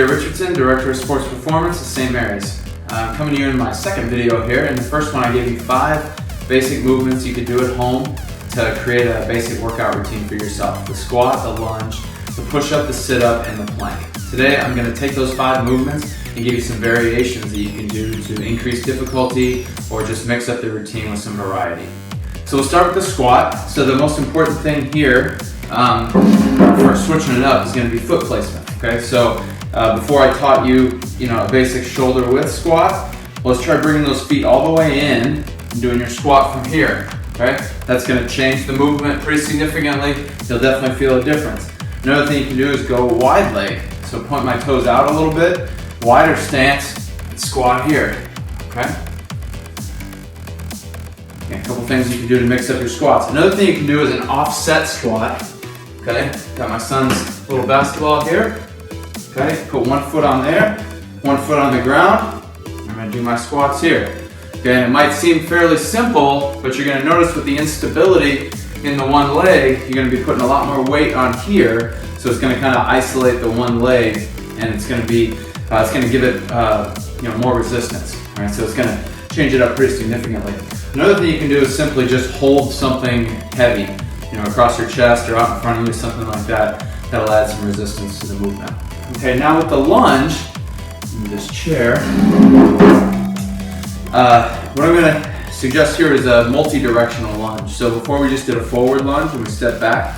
Richardson, Director of Sports Performance at St. Mary's. I'm coming to you in my second video here. In the first one I gave you 5 basic movements you could do at home to create a basic workout routine for yourself. The squat, the lunge, the push-up, the sit-up, and the plank. Today I'm going to take those 5 movements and give you some variations that you can do to increase difficulty or just mix up the routine with some variety. So we'll start with the squat. So the most important thing here for switching it up is going to be foot placement. Okay, so before I taught you, a basic shoulder width squat, let's try bringing those feet all the way in and doing your squat from here. Okay, that's going to change the movement pretty significantly. You'll definitely feel a difference. Another thing you can do is go wide leg. So point my toes out a little bit, wider stance, and squat here. Okay. A couple things you can do to mix up your squats. Another thing you can do is an offset squat. Okay, got my son's little basketball here. Okay, put one foot on there, one foot on the ground. I'm gonna do my squats here. Okay, and it might seem fairly simple, but you're gonna notice with the instability in the one leg, you're gonna be putting a lot more weight on here. So it's gonna kind of isolate the one leg, and it's gonna give it more resistance. All right, so it's gonna change it up pretty significantly. Another thing you can do is simply just hold something heavy, across your chest or out in front of you, something like that. That'll add some resistance to the movement. Okay, now with the lunge, in this chair, what I'm gonna suggest here is a multi-directional lunge. So before we just did a forward lunge and we step back.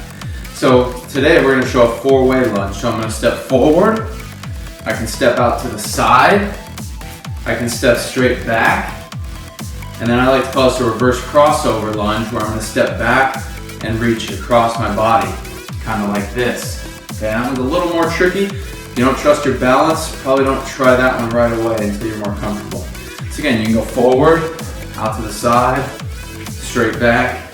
So today we're gonna show a 4-way lunge. So I'm gonna step forward, I can step out to the side, I can step straight back, and then I like to call this a reverse crossover lunge where I'm gonna step back and reach across my body, kind of like this. Okay, that one's a little more tricky. If you don't trust your balance, probably don't try that one right away until you're more comfortable. So again, you can go forward, out to the side, straight back,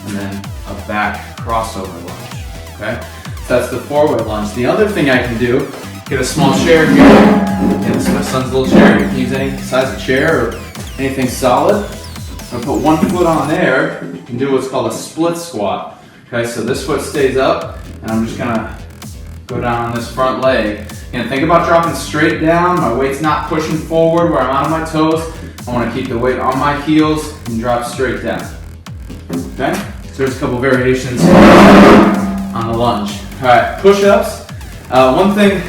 and then a back crossover lunge. Okay, so that's the 4-way lunge. The other thing I can do, get a small chair here. Yeah, this is my son's little chair. You can use any size of chair or anything solid. I'm gonna put one foot on there and do what's called a split squat. Okay, so this foot stays up, and I'm just gonna go down on this front leg. And think about dropping straight down. My weight's not pushing forward where I'm on my toes. I wanna keep the weight on my heels and drop straight down. Okay, so there's a couple variations on the lunge. All right, push-ups. One thing,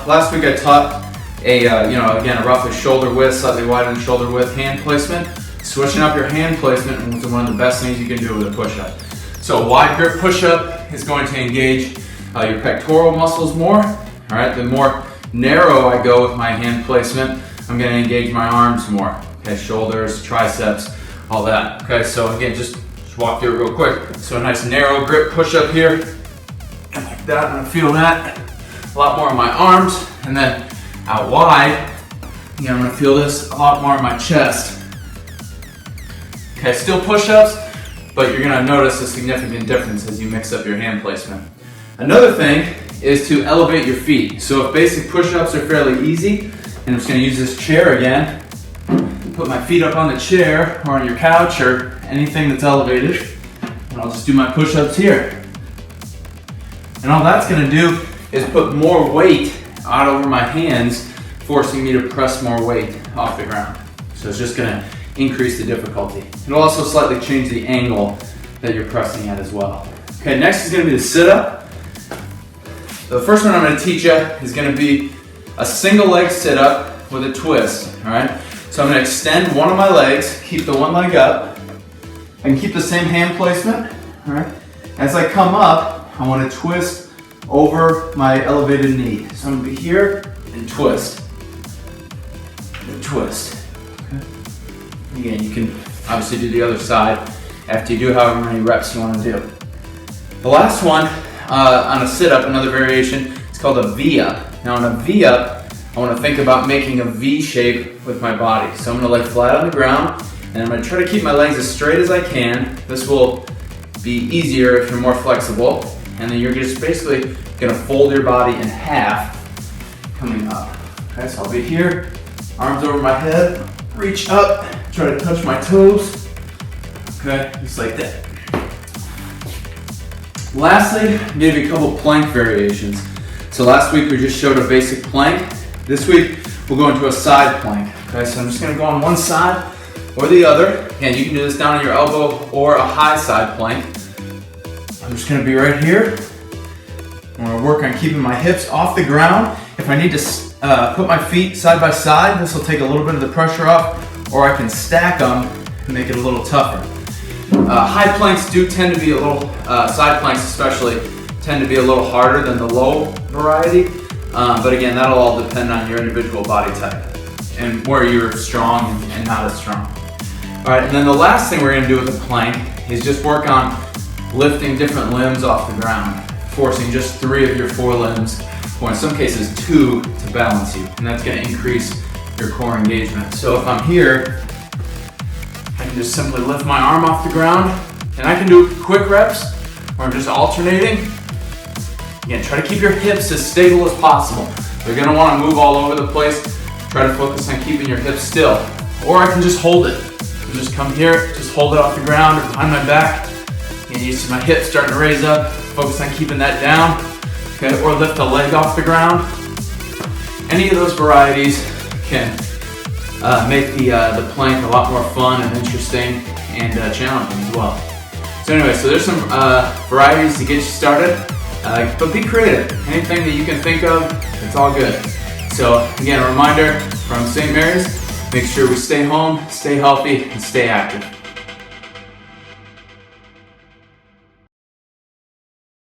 last week I taught again, a roughly shoulder width, slightly wider than shoulder width hand placement. Switching up your hand placement is one of the best things you can do with a push-up. So a wide grip push-up is going to engage your pectoral muscles more. All right, the more narrow I go with my hand placement, I'm going to engage my arms more. Okay, shoulders, triceps, all that. Okay, so again, just walk through it real quick. So a nice narrow grip push-up here, and like that. I'm going to feel that a lot more in my arms, and then out wide, I'm going to feel this a lot more in my chest. Okay, still push-ups, but you're gonna notice a significant difference as you mix up your hand placement. Another thing is to elevate your feet. So if basic push-ups are fairly easy, and I'm just gonna use this chair again, put my feet up on the chair or on your couch or anything that's elevated, and I'll just do my push-ups here. And all that's gonna do is put more weight out over my hands, forcing me to press more weight off the ground. So it's just gonna increase the difficulty. It'll also slightly change the angle that you're pressing at as well. Okay, next is gonna be the sit-up. The first one I'm gonna teach you is gonna be a single leg sit-up with a twist, all right? So I'm gonna extend one of my legs, keep the one leg up, I can keep the same hand placement, all right? As I come up, I wanna twist over my elevated knee. So I'm gonna be here and twist, and twist. Again, you can obviously do the other side after you do however many reps you want to do. The last one on a sit-up, another variation, is called a V-up. Now on a V-up, I want to think about making a V shape with my body. So I'm going to lay flat on the ground, and I'm going to try to keep my legs as straight as I can. This will be easier if you're more flexible. And then you're just basically going to fold your body in half coming up. Okay, so I'll be here, arms over my head, reach up, try to touch my toes, okay, just like that. Lastly, maybe a couple plank variations. So last week we just showed a basic plank. This week we'll go into a side plank. Okay, so I'm just gonna go on one side or the other. And you can do this down on your elbow or a high side plank. I'm just gonna be right here. I'm gonna work on keeping my hips off the ground. If I need to put my feet side by side, this will take a little bit of the pressure off, or I can stack them and make it a little tougher. High planks do tend to be a little, side planks especially, tend to be a little harder than the low variety. But again, that'll all depend on your individual body type and where you're strong and not as strong. All right, and then the last thing we're gonna do with the plank is just work on lifting different limbs off the ground, forcing just 3 of your 4 limbs, or in some cases 2, to balance you. And that's gonna increase your core engagement. So if I'm here, I can just simply lift my arm off the ground, and I can do quick reps where I'm just alternating. Again, try to keep your hips as stable as possible. You're gonna wanna move all over the place. Try to focus on keeping your hips still. Or I can just hold it. Just come here, just hold it off the ground or behind my back. And you see my hips starting to raise up. Focus on keeping that down. Okay, or lift a leg off the ground. Any of those varieties can make the plank a lot more fun and interesting and challenging as well. So anyway, so there's some varieties to get you started, but be creative. Anything that you can think of, it's all good. So again, a reminder from St. Mary's, make sure we stay home, stay healthy, and stay active.